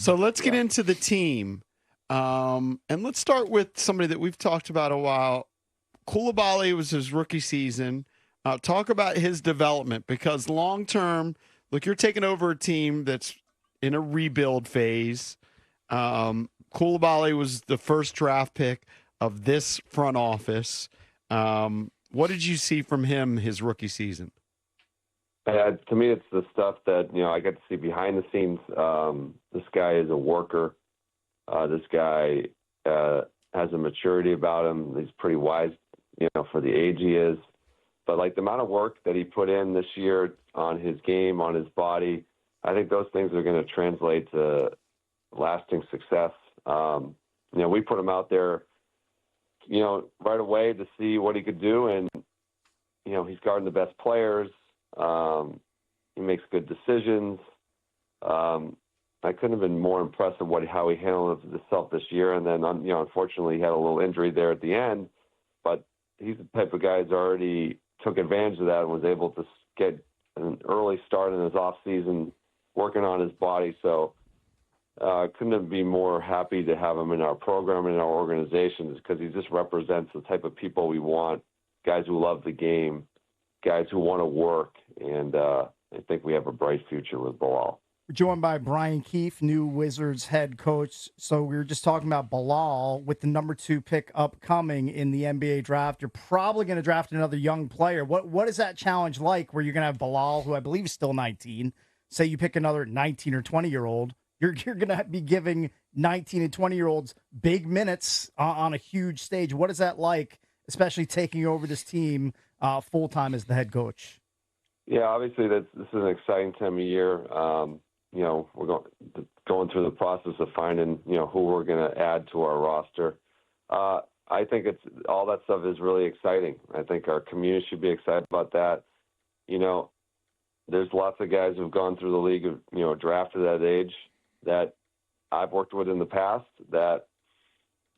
So let's get into the team. And let's start with somebody that we've talked about a while. Coulibaly was his rookie season. Talk about his development, because long-term, look, you're taking over a team that's in a rebuild phase. Coulibaly was the first draft pick of this front office. What did you see from him his rookie season? To me, it's the stuff that, I get to see behind the scenes. This guy is a worker. This guy has a maturity about him. He's pretty wise, for the age he is. But, the amount of work that he put in this year on his game, on his body, I think those things are going to translate to lasting success. We put him out there, right away to see what he could do. And, he's guarding the best players. He makes good decisions. I couldn't have been more impressed with how he handled himself this year. And then, unfortunately, he had a little injury there at the end. But he's the type of guy who's already took advantage of that and was able to get an early start in his off season working on his body. So couldn't be more happy to have him in our program and in our organizations, because he just represents the type of people we want, guys who love the game, guys who want to work. And I think we have a bright future with Bilal. We're joined by Brian Keefe, new Wizards head coach. So we were just talking about Bilal with the number 2 pick upcoming in the NBA draft. You're probably going to draft another young player. What is that challenge like, where you're going to have Bilal, who I believe is still 19, say you pick another 19 or 20-year-old, you're going to be giving 19 and 20-year-olds big minutes on a huge stage. What is that like, especially taking over this team full-time as the head coach? Yeah, obviously this is an exciting time of year. We're going through the process of finding, who we're going to add to our roster. I think all that stuff is really exciting. I think our community should be excited about that. There's lots of guys who've gone through the league, drafted at that age that I've worked with in the past, that,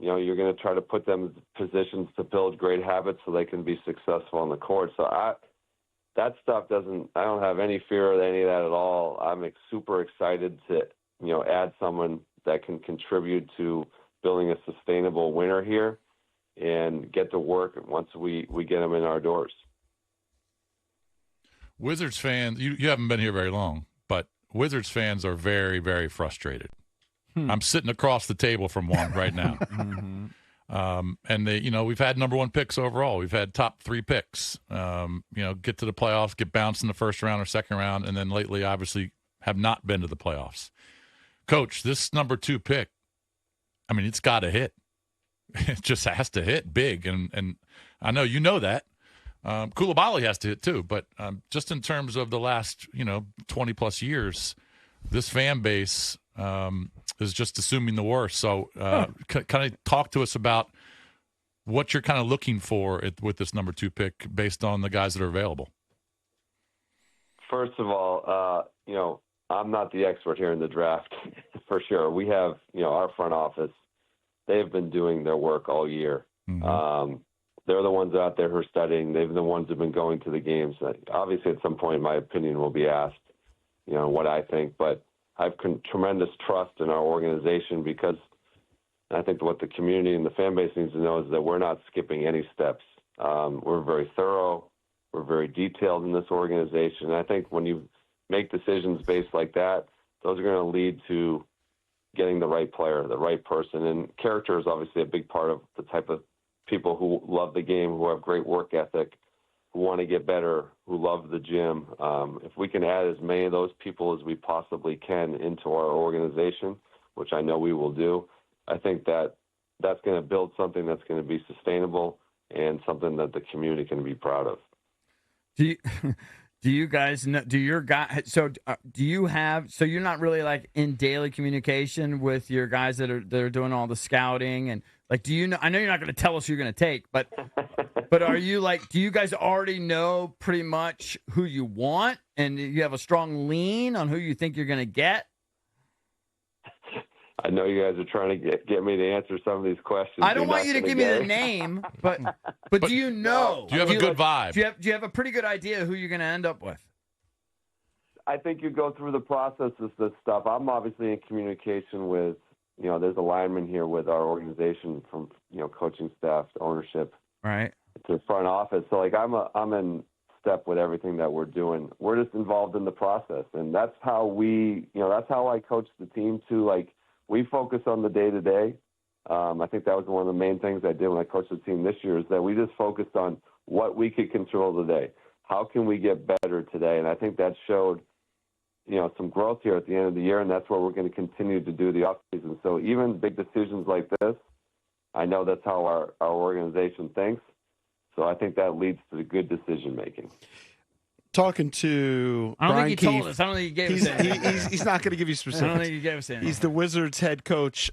you're going to try to put them in positions to build great habits so they can be successful on the court. So that stuff I don't have any fear of any of that at all. I'm super excited to, add someone that can contribute to building a sustainable winner here and get to work once we get them in our doors. Wizards fans, you haven't been here very long, but Wizards fans are very, very frustrated. I'm sitting across the table from one right now. And we've had number 1 picks overall. We've had top 3 picks, get to the playoffs, get bounced in the first round or second round. And then lately, obviously, have not been to the playoffs. Coach, this number 2 pick, it's got to hit. It just has to hit big. And I know you know that. Coulibaly has to hit too. But just in terms of the last, 20 plus years, this fan base is just assuming the worst. So kind of talk to us about what you're kind of looking for with this number 2 pick based on the guys that are available. First of all, I'm not the expert here in the draft for sure. We have, our front office, they've been doing their work all year. Mm-hmm. They're the ones out there who are studying. They've been the ones who've been going to the games. Obviously, at some point, my opinion will be asked, what I think, but I have tremendous trust in our organization, because I think what the community and the fan base needs to know is that we're not skipping any steps. We're very thorough. We're very detailed in this organization. And I think when you make decisions based like that, those are going to lead to getting the right player, the right person. And character is obviously a big part of the type of people who love the game, who have great work ethic, who want to get better, who love the gym. If we can add as many of those people as we possibly can into our organization, which I know we will do, I think that's going to build something that's going to be sustainable and something that the community can be proud of. Do you guys know? Do your guys? So do you have? So you're not really in daily communication with your guys that are doing all the scouting, and do you know? I know you're not going to tell us who you're going to take, but are you do you guys already know pretty much who you want, and you have a strong lean on who you think you're going to get? I know you guys are trying to get me to answer some of these questions. I don't want you to give me the name, but do you know? Do you have a good vibe? Do you have a pretty good idea who you're going to end up with? I think you go through the process of this stuff. I'm obviously in communication with, there's a lineman here with our organization from, coaching staff to ownership Right. to the front office. So like I'm in step with everything that we're doing. We're just involved in the process, and that's how that's how I coach the team too. Like we focus on the day to day. I think that was one of the main things I did when I coached the team this year is that we just focused on what we could control today. How can we get better today? And I think that showed, some growth here at the end of the year, and that's what we're going to continue to do the offseason. So even big decisions like this, I know that's how our organization thinks. So I think that leads to the good decision making. Talking to I don't Brian think he Keefe, told us. I don't think he gave us anything. he's not going to give you I specifics. don't think he gave us anything. He's the Wizards head coach.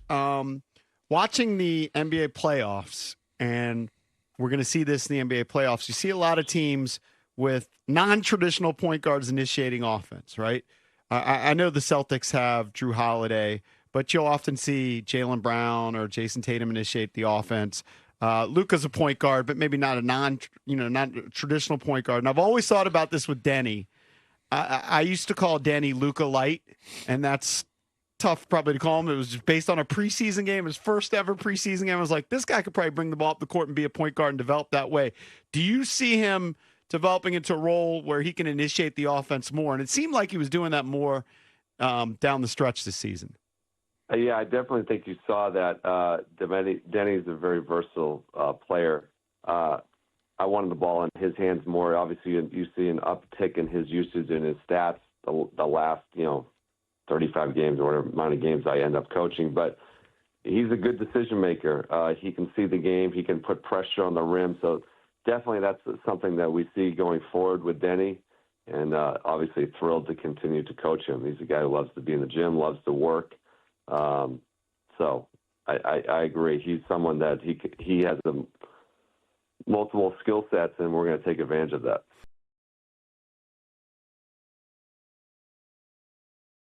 Watching the NBA playoffs, and we're going to see this in the NBA playoffs, you see a lot of teams with non-traditional point guards initiating offense, right? I know the Celtics have Drew Holiday, but you'll often see Jaylen Brown or Jason Tatum initiate the offense. Luka's a point guard, but maybe not a not traditional point guard. And I've always thought about this with Deni. I used to call Deni Luka light, and that's tough probably to call him. It was just based on a preseason game, his first ever preseason game. I was like, this guy could probably bring the ball up the court and be a point guard and develop that way. Do you see him developing into a role where he can initiate the offense more? And it seemed like he was doing that more down the stretch this season. Yeah, I definitely think you saw that. Deni's a very versatile player. I wanted the ball in his hands more. Obviously, you see an uptick in his usage and his stats the last, 35 games or whatever amount of games I end up coaching. But he's a good decision maker. He can see the game. He can put pressure on the rim. So definitely that's something that we see going forward with Deni. And obviously thrilled to continue to coach him. He's a guy who loves to be in the gym, loves to work. So I agree. He's someone that he has multiple skill sets, and we're going to take advantage of that.